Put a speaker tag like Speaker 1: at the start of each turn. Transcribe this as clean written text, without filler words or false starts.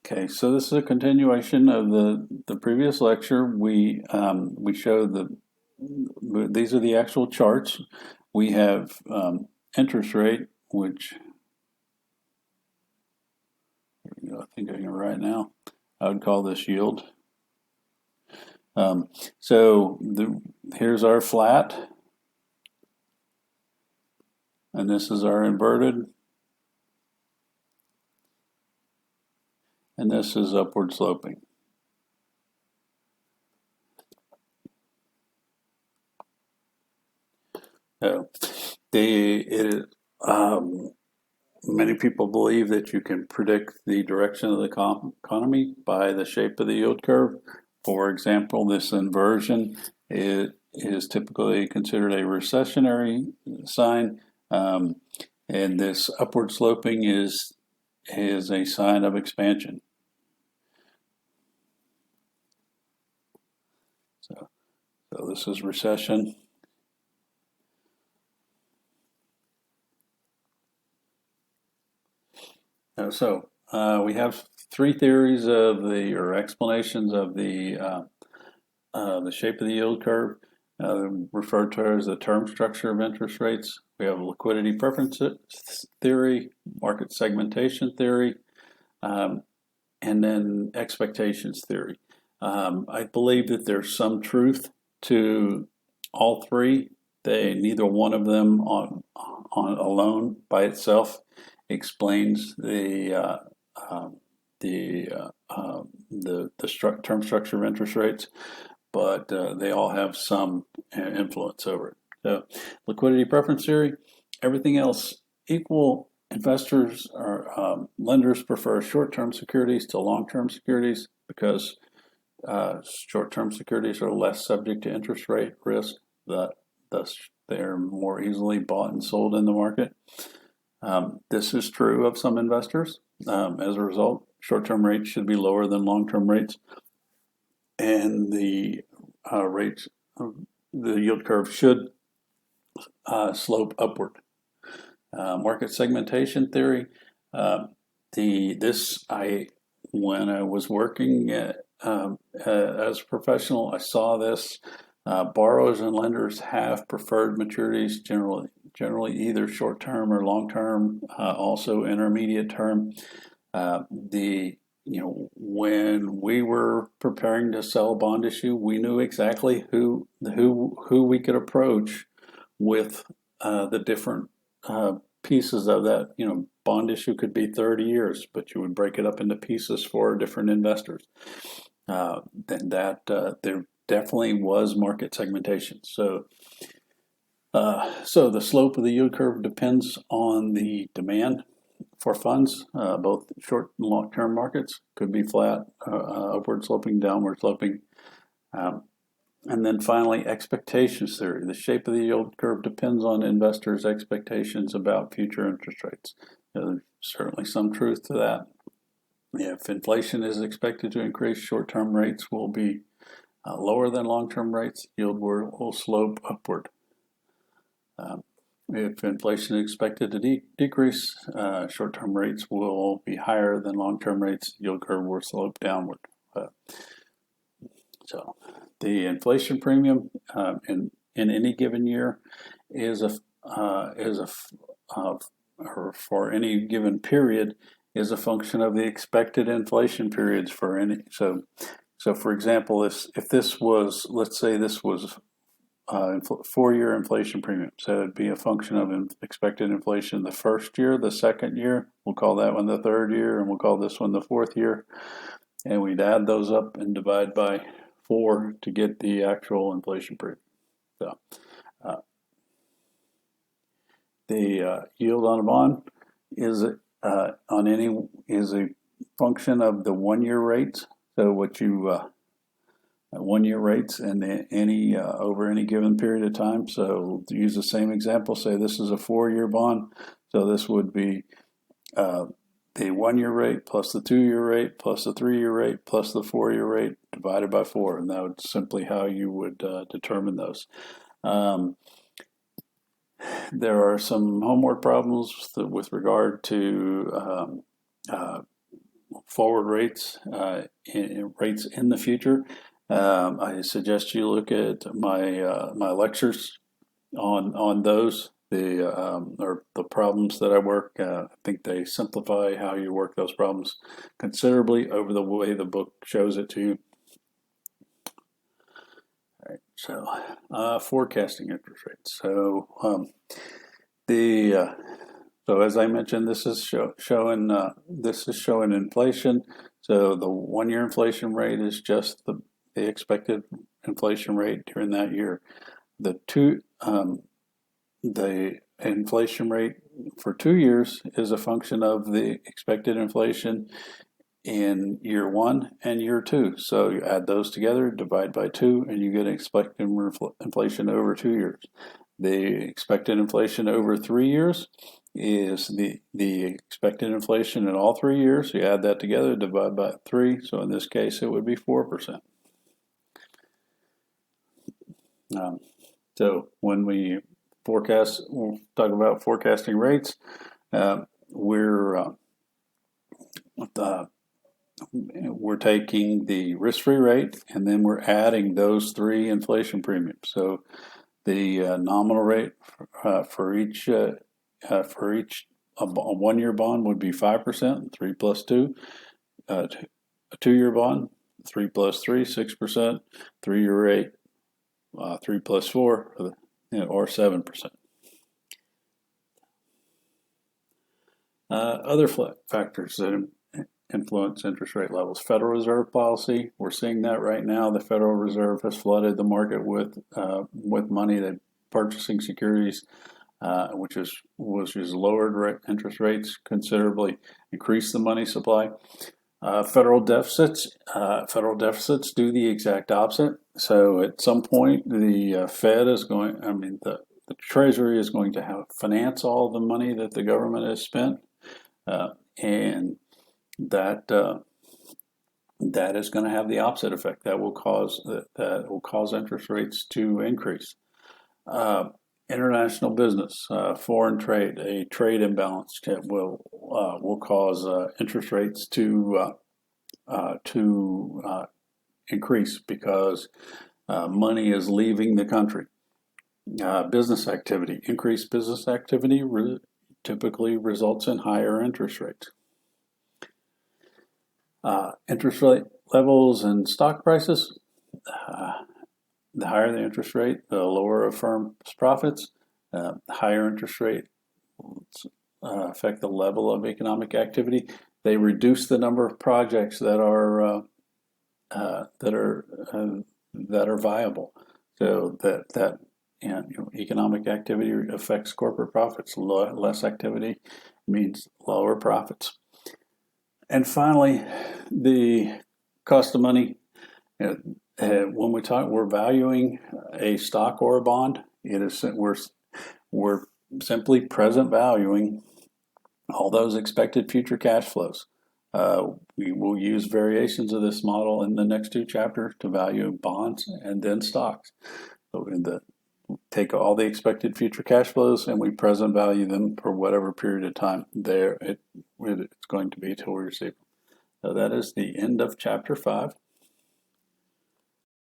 Speaker 1: Okay, so this is a continuation of the previous lecture. We showed these are the actual charts. We have interest rate, which I think I can write now. I would call this yield. Here's our flat, and this is our inverted, and this is upward sloping. Many people believe that you can predict the direction of the economy by the shape of the yield curve. For example, this inversion is typically considered a recessionary sign, and this upward sloping is a sign of expansion. So this is recession. We have three theories or explanations of the shape of the yield curve, referred to as the term structure of interest rates. We have liquidity preference theory, market segmentation theory, and then expectations theory. I believe that there's some truth to all three. Neither one of them on alone by itself explains the term structure of interest rates, but they all have some influence over it. So, liquidity preference theory, everything else equal, investors or lenders prefer short-term securities to long-term securities because short-term securities are less subject to interest rate risk, thus they're more easily bought and sold in the market. This is true of some investors. As a result, short-term rates should be lower than long-term rates, and the yield curve should slope upward. Market segmentation theory. When I was working as a professional, I saw this. Borrowers and lenders have preferred maturities generally either short-term or long-term, also intermediate term. When we were preparing to sell a bond issue, we knew exactly who we could approach with the different pieces of that. Bond issue could be 30 years, but you would break it up into pieces for different investors. There definitely was market segmentation. So the slope of the yield curve depends on the demand for funds. Both short and long-term markets could be flat, upward sloping, downward sloping. And then finally, expectations theory. The shape of the yield curve depends on investors' expectations about future interest rates. There's certainly some truth to that. If inflation is expected to increase, short-term rates will be lower than long-term rates. Yield will slope upward. If inflation is expected to decrease, short-term rates will be higher than long-term rates. Yield curve will slope downward. So the inflation premium in any given year or for any given period is a function of the expected inflation periods for any. So for example, if this was, let's say this was 4-year inflation premium, so it'd be a function of expected inflation the first year, the second year, we'll call that one the third year, and we'll call this one the fourth year, and we'd add those up and divide by 4 to get the actual inflation period. So the yield on a bond is a function of the 1-year rates. So what you 1-year rates and over any given period of time. So to use the same example, say this is a 4-year bond. So this would be the 1-year rate plus the 2-year rate plus the 3-year rate plus the 4-year rate divided by 4, and that would simply how you would determine those. There are some homework problems with regard to forward rates, rates in the future. I suggest you look at my lectures on those, or the problems that I work. I think they simplify how you work those problems considerably over the way the book shows it to you. All right, so forecasting interest rates. So so as I mentioned, this is showing inflation. So the 1-year inflation rate is just the expected inflation rate during that year. The inflation rate for 2 years is a function of the expected inflation in year 1 and year 2. So you add those together, divide by 2, and you get expected inflation over 2 years. The expected inflation over 3 years is the expected inflation in all 3 years. You add that together, divide by 3. So in this case, it would be 4%. So when we forecast, we'll talk about forecasting rates. We're taking the risk-free rate, and then we're adding those 3 inflation premiums. So the nominal rate for each a 1-year bond would be 5%, 3 plus 2. A 2-year bond, 3 plus 3, 6%. 3-year rate, 3 plus 4, or 7%. Other factors that influence interest rate levels. Federal Reserve policy, we're seeing that right now. The Federal Reserve has flooded the market with money, that purchasing securities, which has lowered interest rates considerably, increased the money supply. Federal deficits do the exact opposite. So at some point, the Fed is the Treasury is going to finance all the money that the government has spent, and that is going to have the opposite effect. That will cause interest rates to increase. International business, foreign trade, a trade imbalance will cause interest rates to increase because money is leaving the country. Business activity, increased business activity typically results in higher interest rates. Interest rate levels and stock prices. The higher the interest rate, the lower a firm's profits. Higher interest rate affect the level of economic activity. They reduce the number of projects that are viable. So that economic activity affects corporate profits. Less activity means lower profits. And finally, the cost of money. When we're valuing a stock or a bond, we're simply present valuing all those expected future cash flows. We will use variations of this model in the next 2 chapters to value bonds and then stocks. So take all the expected future cash flows and we present value them for whatever period of time it's going to be till we receive them. So that is the end of chapter 5.